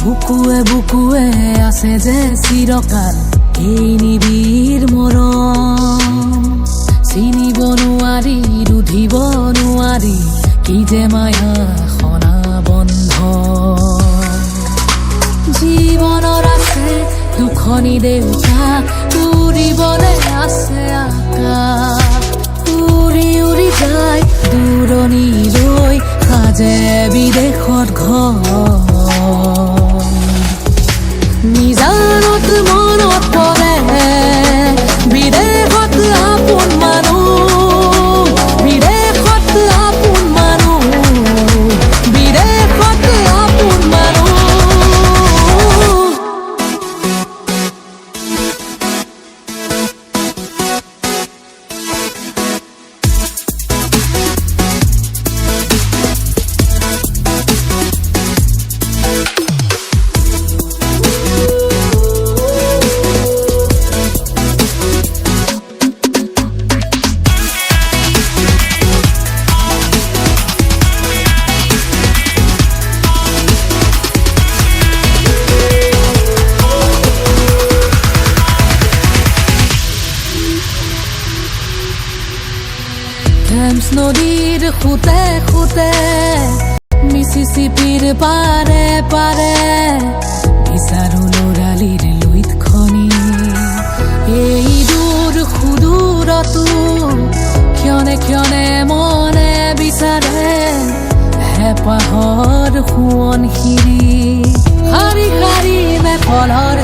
বুকুৱে বুকুৱে আছে যে চিৰকাল এই নিবিড় মৰম চিনিব নোৱাৰি ৰুধিব নোৱাৰি কি যে মায়া সনা বন্ধ জীৱনৰ আছে দুখনি দেউতা উৰিবলৈ আছে আকাশ উৰি উৰি যায় দূৰণিলৈ সাজে বিদেশত ঘৰ নিজানত মনত পৰে বিদেশত আপোন মানুহ বিদেশত আপোন মানুহ বিদেশত আপোন মানুহ থেমছ নদীৰ খুঁটে খুঁটে মিছিছিপিৰ পাৰে পাৰে বিচাৰো ল'ৰালিৰ লুইত খনি এই দূৰ সুদূৰতো ক্ষণে ক্ষণে মনে বিচাৰে হেঁপাহৰ সোৱণশিৰি শাৰী শাৰী মেখলৰ